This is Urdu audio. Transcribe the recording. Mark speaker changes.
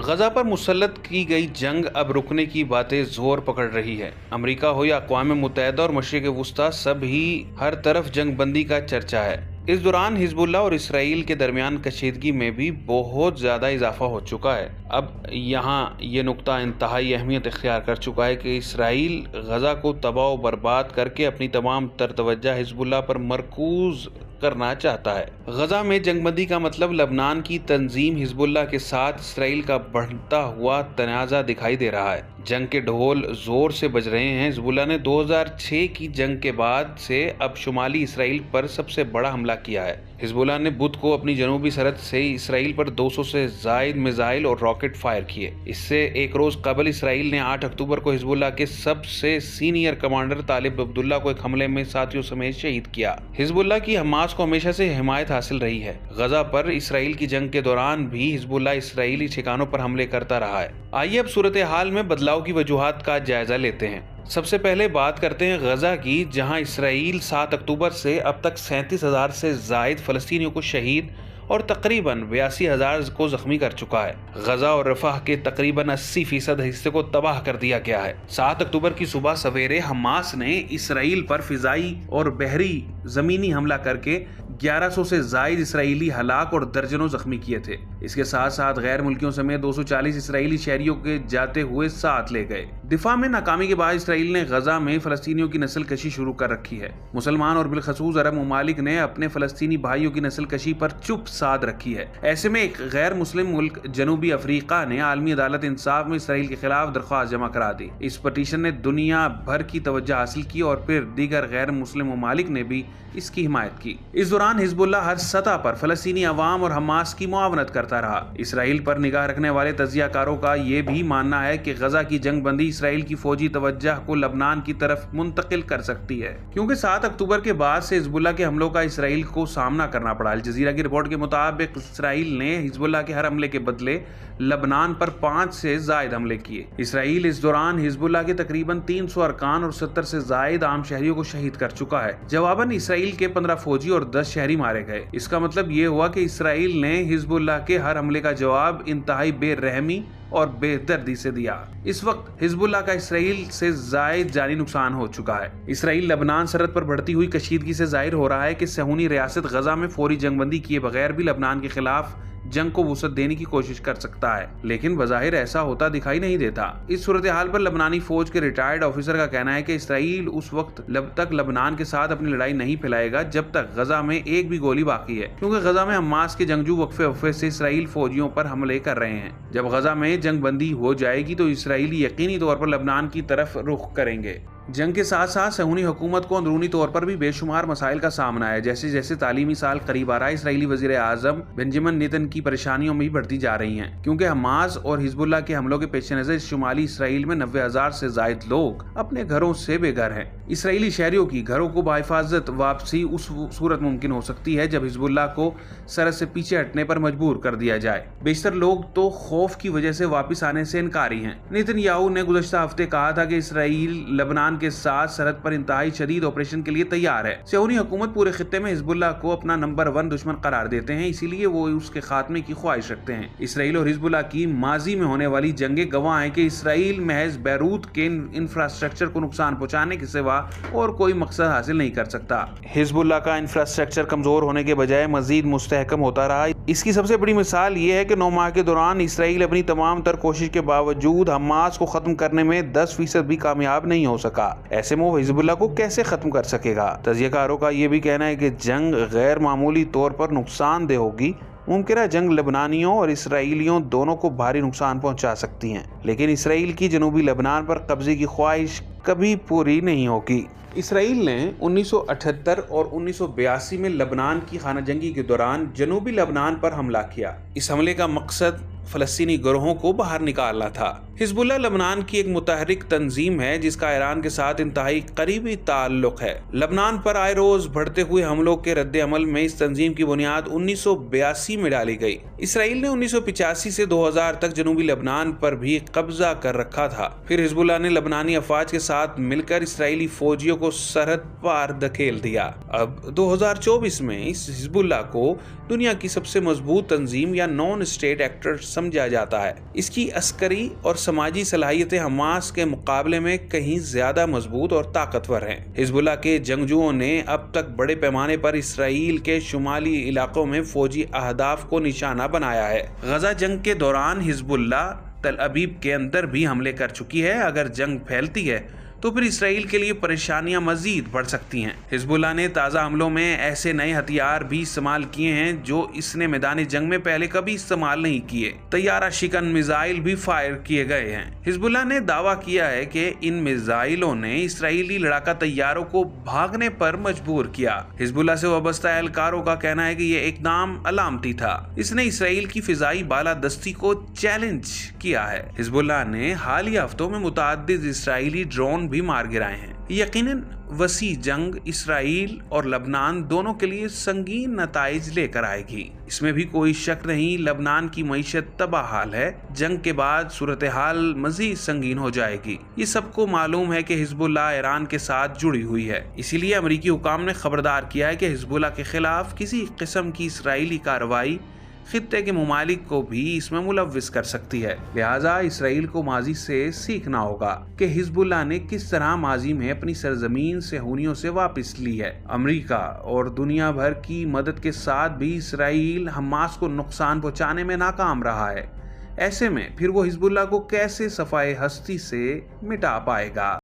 Speaker 1: غزہ پر مسلط کی گئی جنگ اب رکنے کی باتیں زور پکڑ رہی ہے۔ امریکہ ہو یا اقوام متحدہ اور مشرق وسطی، سب ہی ہر طرف جنگ بندی کا چرچا ہے۔ اس دوران حزب اللہ اور اسرائیل کے درمیان کشیدگی میں بھی بہت زیادہ اضافہ ہو چکا ہے۔ اب یہاں یہ نقطہ انتہائی اہمیت اختیار کر چکا ہے کہ اسرائیل غزہ کو تباہ و برباد کر کے اپنی تمام تر توجہ حزب اللہ پر مرکوز کرنا چاہتا ہے۔ غزہ میں جنگ بندی کا مطلب لبنان کی تنظیم حزب اللہ کے ساتھ اسرائیل کا بڑھتا ہوا تنازع دکھائی دے رہا ہے۔ جنگ کے ڈھول زور سے بج رہے ہیں۔ حزب اللہ نے 2006 کی جنگ کے بعد سے اب شمالی اسرائیل پر سب سے بڑا حملہ کیا ہے۔ حزب اللہ نے بدھ کو اپنی جنوبی سرحد سے اسرائیل پر 200 سے زائد میزائل اور راکٹ فائر کیے۔ اس سے ایک روز قبل اسرائیل نے 8 اکتوبر کو حزب اللہ کے سب سے سینئر کمانڈر طالب عبداللہ کو ایک حملے میں ساتھیوں سمیت شہید کیا۔ حزب اللہ کی حماس کو ہمیشہ سے حمایت حاصل رہی ہے۔ غزہ پر اسرائیل کی جنگ کے دوران بھی حزب اللہ اسرائیلی ٹھکانوں پر حملے کرتا رہا ہے۔ آئیے اب صورتحال میں بدلاؤ کی وجوہات کا جائزہ لیتے ہیں۔ سب سے پہلے بات کرتے ہیں غزہ کی، جہاں اسرائیل 7 اکتوبر سے اب تک 37,000 سے زائد فلسطینیوں کو شہید اور تقریباً 82,000 کو زخمی کر چکا ہے۔ غزہ اور رفح کے تقریباً 80% حصے کو تباہ کر دیا گیا ہے۔ 7 اکتوبر کی صبح سویرے حماس نے اسرائیل پر فضائی اور بحری زمینی حملہ کر کے 1100 سے زائد اسرائیلی ہلاک اور درجنوں زخمی کیے تھے۔ اس کے ساتھ ساتھ غیر ملکیوں سمیت 240 اسرائیلی شہریوں کے جاتے ہوئے ساتھ لے گئے۔ دفاع میں ناکامی کے بعد اسرائیل نے غزہ میں فلسطینیوں کی نسل کشی شروع کر رکھی ہے۔ مسلمان اور بالخصوص عرب ممالک نے اپنے فلسطینی بھائیوں کی نسل کشی پر چپ سادھ رکھی ہے۔ ایسے میں ایک غیر مسلم ملک جنوبی افریقہ نے عالمی عدالت انصاف میں اسرائیل کے خلاف درخواست جمع کرا دی۔ اس پٹیشن نے دنیا بھر کی توجہ حاصل کی اور پھر دیگر غیر مسلم ممالک نے بھی اس کی حمایت کی۔ اس دوران حزب اللہ ہر سطح پر فلسطینی عوام اور حماس کی معاونت کرتا رہا۔ اسرائیل پر نگاہ رکھنے والے تجزیہ کاروں کا یہ بھی ماننا ہے کہ غزہ کی جنگ بندی اسرائیل کی فوجی توجہ کو لبنان کی طرف منتقل کر سکتی ہے، کیونکہ 7 اکتوبر کے بعد سے حزب اللہ کے حملوں کا اسرائیل کو سامنا کرنا پڑا۔ الجزیرہ کی رپورٹ کے مطابق اسرائیل نے حزب اللہ کے ہر حملے کے بدلے لبنان پر 5 سے زائد حملے کیے۔ اسرائیل اس دوران حزب اللہ کے تقریباً 300 ارکان اور 70 سے زائد عام شہریوں کو شہید کر چکا ہے۔ جواباً اسرائیل کے 15 فوجی اور 10 شہری مارے گئے۔ اس کا مطلب یہ ہوا کہ اسرائیل نے حزب اللہ کے ہر حملے کا جواب انتہائی بے رحمی اور بے دردی سے دیا۔ اس وقت حزب اللہ کا اسرائیل سے زائد جانی نقصان ہو چکا ہے۔ اسرائیل لبنان سرحد پر بڑھتی ہوئی کشیدگی سے ظاہر ہو رہا ہے کہ صہیونی ریاست غزہ میں فوری جنگ بندی کیے بغیر بھی لبنان کے خلاف جنگ کو وسعت دینے کی کوشش کر سکتا ہے، لیکن بظاہر ایسا ہوتا دکھائی نہیں دیتا۔ اس صورتحال پر لبنانی فوج کے ریٹائرڈ آفیسر کا کہنا ہے کہ اسرائیل اس وقت تک لبنان کے ساتھ اپنی لڑائی نہیں پھیلائے گا جب تک غزہ میں ایک بھی گولی باقی ہے، کیونکہ غزہ میں حماس کے جنگجو وقفے سے اسرائیل فوجیوں پر حملے کر رہے ہیں۔ جب غزہ میں جنگ بندی ہو جائے گی تو اسرائیلی یقینی طور پر لبنان کی طرف رخ کریں گے۔ جنگ کے ساتھ ساتھ صہیونی حکومت کو اندرونی طور پر بھی بے شمار مسائل کا سامنا ہے۔ جیسے جیسے تعلیمی سال قریب آ رہا ہے، اسرائیلی وزیر اعظم بنجمن نیتن کی پریشانیوں میں بھی بڑھتی جا رہی ہیں، کیونکہ حماس اور حزب اللہ کے حملوں کے پیش نظر شمالی اسرائیل میں 90,000 سے زائد لوگ اپنے گھروں سے بے گھر ہیں۔ اسرائیلی شہریوں کی گھروں کو بحفاظت واپسی اس صورت ممکن ہو سکتی ہے جب حزب اللہ کو سرحد سے پیچھے ہٹنے پر مجبور کر دیا جائے۔ بیشتر لوگ تو خوف کی وجہ سے واپس آنے سے انکاری ہیں۔ نیتن یاہو نے گزشتہ ہفتے کہا تھا کہ اسرائیل لبنان کے ساتھ سرحد پر انتہائی شدید آپریشن کے لیے تیار ہے۔ صہیونی حکومت پورے خطے میں حزب اللہ کو اپنا نمبر 1 دشمن قرار دیتے ہیں، اسی لیے وہ اس کے خاتمے کی خواہش رکھتے ہیں۔ اسرائیل اور حزب اللہ کی ماضی میں ہونے والی جنگیں گواہ ہیں کہ اسرائیل محض بیروت کے انفراسٹرکچر کو نقصان پہنچانے کے سوا اور کوئی مقصد حاصل نہیں کر سکتا۔ حزب اللہ کا انفراسٹرکچر کمزور ہونے کے بجائے مزید مستحکم ہوتا رہا۔ اس کی سب سے بڑی مثال یہ ہے کہ 9 ماہ کے دوران اسرائیل اپنی تمام تر کوشش کے باوجود حماس کو ختم کرنے میں 10% بھی کامیاب نہیں ہو سکا۔ ایسے میں وہ حزب اللہ کو کیسے ختم کر سکے گا؟ تجزیہ کاروں کا یہ بھی کہنا ہے کہ جنگ غیر معمولی طور پر نقصان دہ ہوگی۔ ممکنہ جنگ لبنانیوں اور اسرائیلیوں دونوں کو بھاری نقصان پہنچا سکتی ہیں، لیکن اسرائیل کی جنوبی لبنان پر قبضے کی خواہش کبھی پوری نہیں ہوگی۔ اسرائیل نے 1978 اور 1982 میں لبنان کی خانہ جنگی کے دوران جنوبی لبنان پر حملہ کیا۔ اس حملے کا مقصد فلسطینی گروہوں کو باہر نکالنا تھا۔ حزب اللہ لبنان کی ایک متحرک تنظیم ہے جس کا ایران کے ساتھ انتہائی قریبی تعلق ہے۔ لبنان پر آئے روز بڑھتے ہوئے حملوں کے رد عمل میں اس تنظیم کی بنیاد 1982 میں ڈالی گئی۔ اسرائیل نے 1985 سے 2000 تک جنوبی لبنان پر بھی قبضہ کر رکھا تھا۔ پھر حزب اللہ نے لبنانی افواج کے ساتھ مل کر اسرائیلی فوجیوں کو سرحد پار دھکیل دیا۔ اب 2024 میں اس حزب اللہ کو دنیا کی سب سے مضبوط تنظیم یا نان اسٹیٹ ایکٹر سمجھا جاتا ہے۔ اس کی عسکری اور سماجی صلاحیتیں حماس کے مقابلے میں کہیں زیادہ مضبوط اور طاقتور ہیں۔ حزب اللہ کے جنگجوؤں نے اب تک بڑے پیمانے پر اسرائیل کے شمالی علاقوں میں فوجی اہداف کو نشانہ بنایا ہے۔ غزہ جنگ کے دوران حزب اللہ تل ابیب کے اندر بھی حملے کر چکی ہے۔ اگر جنگ پھیلتی ہے تو پھر اسرائیل کے لیے پریشانیاں مزید بڑھ سکتی ہیں۔ حزب اللہ نے تازہ حملوں میں ایسے نئے ہتھیار بھی استعمال کیے ہیں جو اس نے میدان جنگ میں پہلے کبھی استعمال نہیں کیے۔ طیارہ شکن میزائل بھی فائر کیے گئے ہیں۔ حزب اللہ نے دعویٰ کیا ہے کہ ان میزائلوں نے اسرائیلی لڑاکا طیاروں کو بھاگنے پر مجبور کیا۔ حزب اللہ سے وابستہ اہلکاروں کا کہنا ہے کہ یہ اقدام علامتی تھا۔ اس نے اسرائیل کی فضائی بالادستی کو چیلنج کیا ہے۔ حزب اللہ نے حالیہ ہفتوں میں متعدد اسرائیلی ڈرون بھی مار گرائے ہیں۔ یقیناً وسیع جنگ اسرائیل اور لبنان دونوں کے لیے سنگین نتائج لے کر آئے گی۔ اس میں بھی کوئی شک نہیں، لبنان کی معیشت تباہ حال ہے۔ جنگ کے بعد صورتحال مزید سنگین ہو جائے گی۔ یہ سب کو معلوم ہے کہ حزب اللہ ایران کے ساتھ جڑی ہوئی ہے، اسی لیے امریکی حکام نے خبردار کیا ہے کہ حزب اللہ کے خلاف کسی قسم کی اسرائیلی کارروائی خطے کے ممالک کو بھی اس میں ملوث کر سکتی ہے۔ لہٰذا اسرائیل کو ماضی سے سیکھنا ہوگا کہ حزب اللہ نے کس طرح ماضی میں اپنی سرزمین صہیونیوں سے واپس لی ہے۔ امریکہ اور دنیا بھر کی مدد کے ساتھ بھی اسرائیل حماس کو نقصان پہنچانے میں ناکام رہا ہے۔ ایسے میں پھر وہ حزب اللہ کو کیسے صفائے ہستی سے مٹا پائے گا؟